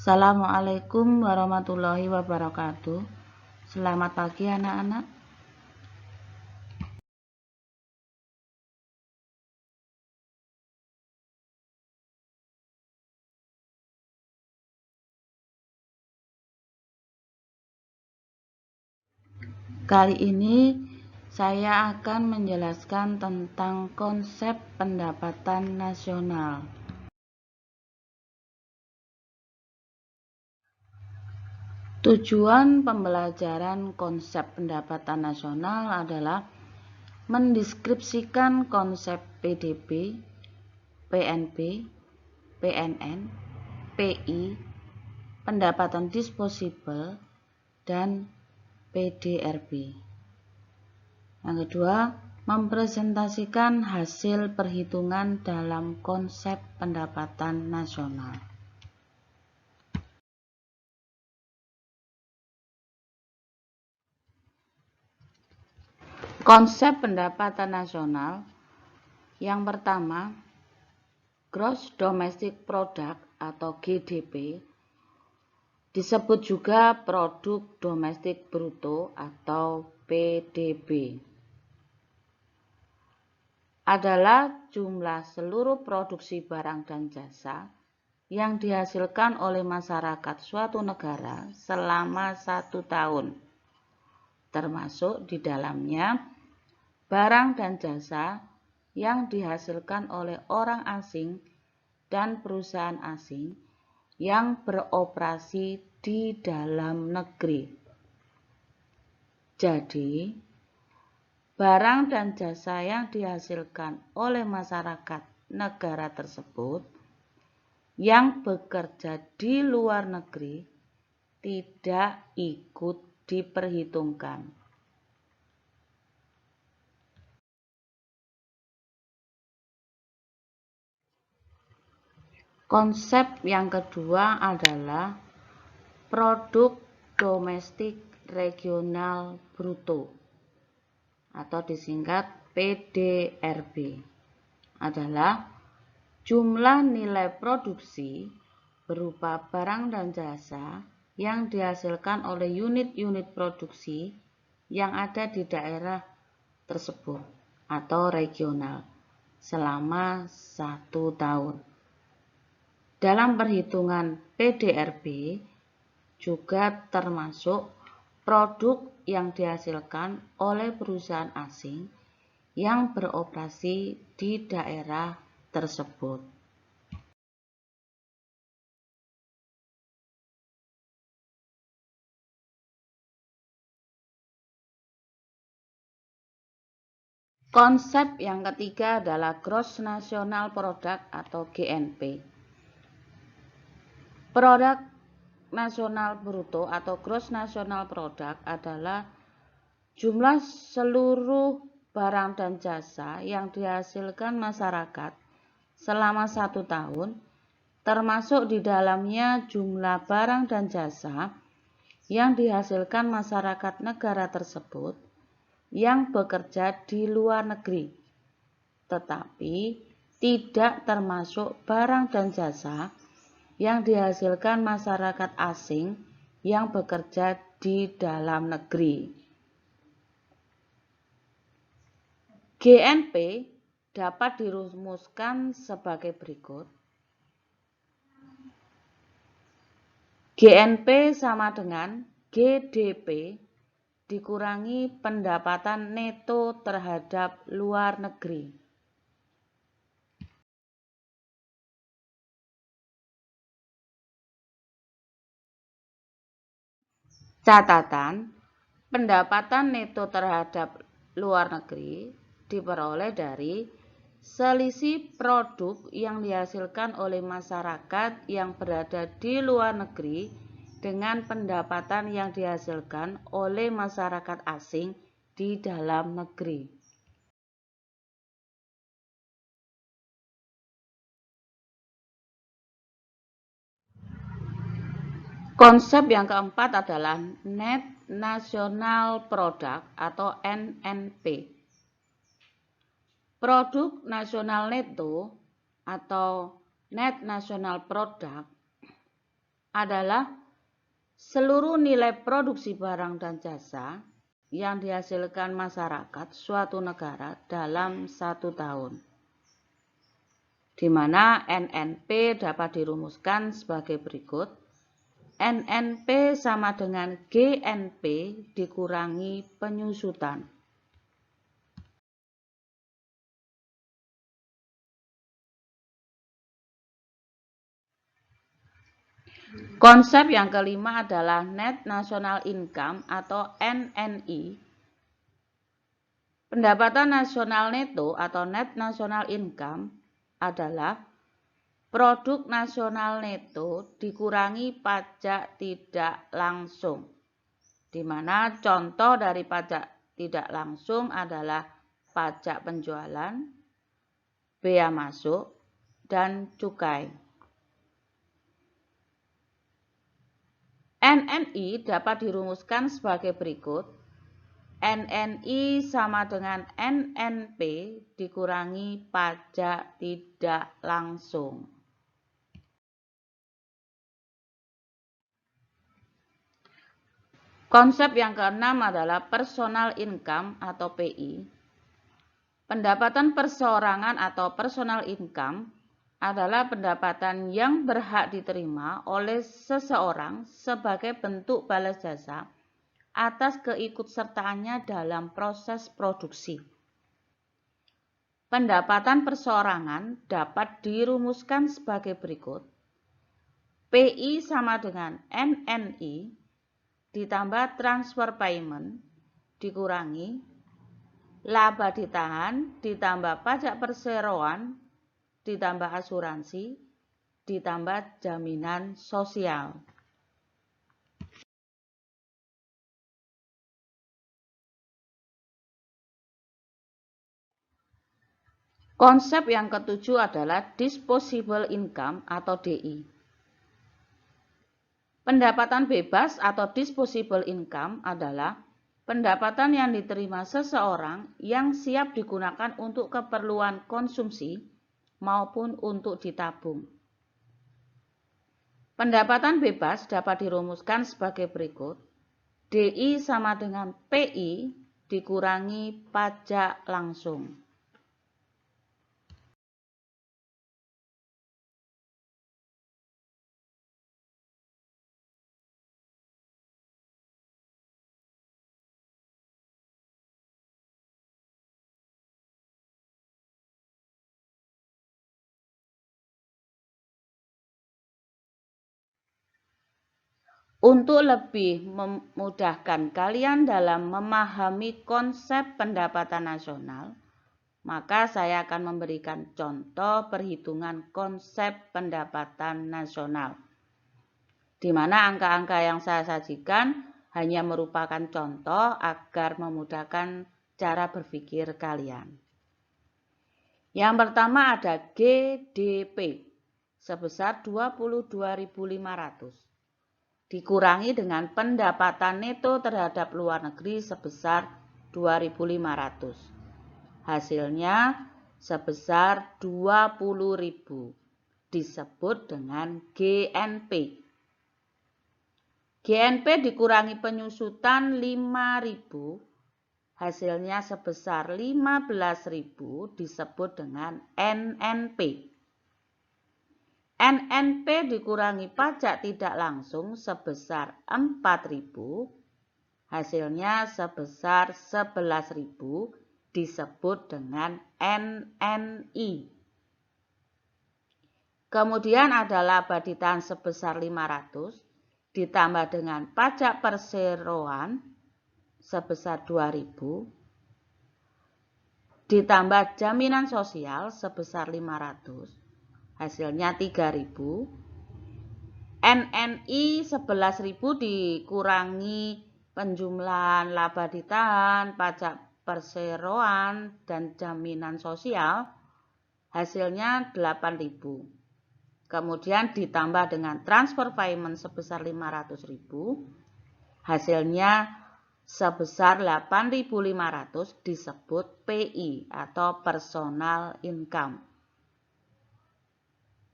Assalamualaikum warahmatullahi wabarakatuh. Selamat pagi anak-anak. Kali ini saya akan menjelaskan tentang konsep pendapatan nasional. Tujuan pembelajaran konsep pendapatan nasional adalah mendeskripsikan konsep PDB, PNB, PNN, PI, pendapatan disposable, dan PDRB. Yang kedua, mempresentasikan hasil perhitungan dalam konsep pendapatan nasional. Konsep pendapatan nasional yang pertama, Gross Domestic Product atau GDP, disebut juga Produk Domestik Bruto atau PDB, adalah jumlah seluruh produksi barang dan jasa yang dihasilkan oleh masyarakat suatu negara selama 1 tahun, termasuk di dalamnya barang dan jasa yang dihasilkan oleh orang asing dan perusahaan asing yang beroperasi di dalam negeri. Jadi, barang dan jasa yang dihasilkan oleh masyarakat negara tersebut yang bekerja di luar negeri tidak ikut diperhitungkan. Konsep yang kedua adalah Produk Domestik Regional Bruto atau disingkat PDRB, adalah jumlah nilai produksi berupa barang dan jasa yang dihasilkan oleh unit-unit produksi yang ada di daerah tersebut atau regional selama 1 tahun. Dalam perhitungan PDRB juga termasuk produk yang dihasilkan oleh perusahaan asing yang beroperasi di daerah tersebut. Konsep yang ketiga adalah Gross National Product atau GNP. Produk nasional bruto atau Gross National Product adalah jumlah seluruh barang dan jasa yang dihasilkan masyarakat selama 1 tahun, termasuk di dalamnya jumlah barang dan jasa yang dihasilkan masyarakat negara tersebut yang bekerja di luar negeri, tetapi tidak termasuk barang dan jasa yang dihasilkan masyarakat asing yang bekerja di dalam negeri. GNP dapat dirumuskan sebagai berikut. GNP sama dengan GDP dikurangi pendapatan neto terhadap luar negeri. Catatan, pendapatan neto terhadap luar negeri diperoleh dari selisih produk yang dihasilkan oleh masyarakat yang berada di luar negeri dengan pendapatan yang dihasilkan oleh masyarakat asing di dalam negeri. Konsep yang keempat adalah Net National Product atau NNP. Produk nasional neto atau Net National Product adalah seluruh nilai produksi barang dan jasa yang dihasilkan masyarakat suatu negara dalam 1 tahun, di mana NNP dapat dirumuskan sebagai berikut. NNP sama dengan GNP dikurangi penyusutan. Konsep yang kelima adalah Net National Income atau NNI. Pendapatan nasional neto atau Net National Income adalah produk nasional neto dikurangi pajak tidak langsung, di mana contoh dari pajak tidak langsung adalah pajak penjualan, bea masuk, dan cukai. NNI dapat dirumuskan sebagai berikut. NNI sama dengan NNP dikurangi pajak tidak langsung. Konsep yang keenam adalah personal income atau PI. Pendapatan perseorangan atau personal income adalah pendapatan yang berhak diterima oleh seseorang sebagai bentuk balas jasa atas keikutsertaannya dalam proses produksi. Pendapatan perseorangan dapat dirumuskan sebagai berikut. PI sama dengan NNI ditambah transfer payment dikurangi laba ditahan ditambah pajak perseroan ditambah asuransi ditambah jaminan sosial. Konsep yang ketujuh adalah disposable income atau DI. Pendapatan bebas atau disposable income adalah pendapatan yang diterima seseorang yang siap digunakan untuk keperluan konsumsi maupun untuk ditabung. Pendapatan bebas dapat dirumuskan sebagai berikut. DI sama dengan PI dikurangi pajak langsung. Untuk lebih memudahkan kalian dalam memahami konsep pendapatan nasional, maka saya akan memberikan contoh perhitungan konsep pendapatan nasional, di mana angka-angka yang saya sajikan hanya merupakan contoh agar memudahkan cara berpikir kalian. Yang pertama ada GDP sebesar 22.500. Dikurangi dengan pendapatan neto terhadap luar negeri sebesar 2.500. Hasilnya sebesar 20.000. Disebut dengan GNP. GNP dikurangi penyusutan 5.000. Hasilnya sebesar 15.000 disebut dengan NNP. NNP dikurangi pajak tidak langsung sebesar 4.000, hasilnya sebesar 11.000 disebut dengan NNI. Kemudian ada laba ditahan sebesar 500 ditambah dengan pajak perseroan sebesar 2.000 ditambah jaminan sosial sebesar 500. Hasilnya 3.000. NNI 11.000 dikurangi penjumlahan laba ditahan, pajak perseroan, dan jaminan sosial. Hasilnya 8.000. Kemudian ditambah dengan transfer payment sebesar 500.000. Hasilnya sebesar 8.500 disebut PI atau personal income.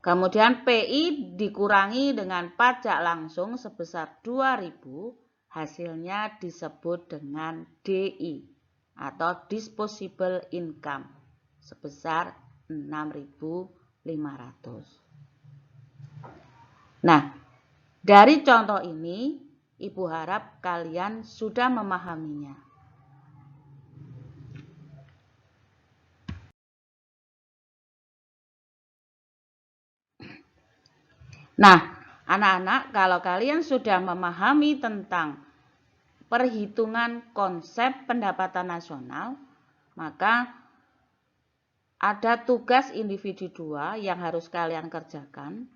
Kemudian PI dikurangi dengan pajak langsung sebesar 2.000, hasilnya disebut dengan DI atau disposable income sebesar 6.500. Nah, dari contoh ini, Ibu harap kalian sudah memahaminya. Nah, anak-anak, kalau kalian sudah memahami tentang perhitungan konsep pendapatan nasional, maka ada tugas individu 2 yang harus kalian kerjakan,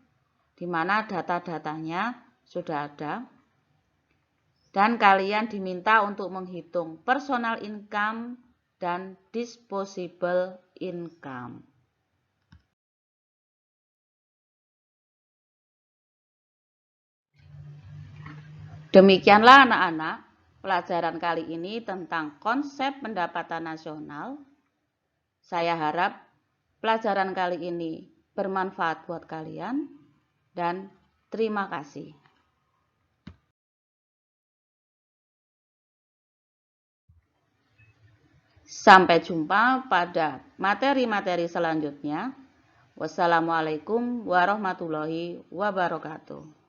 di mana data-datanya sudah ada, dan kalian diminta untuk menghitung personal income dan disposable income. Demikianlah anak-anak, pelajaran kali ini tentang konsep pendapatan nasional. Saya harap pelajaran kali ini bermanfaat buat kalian dan terima kasih. Sampai jumpa pada materi-materi selanjutnya. Wassalamualaikum warahmatullahi wabarakatuh.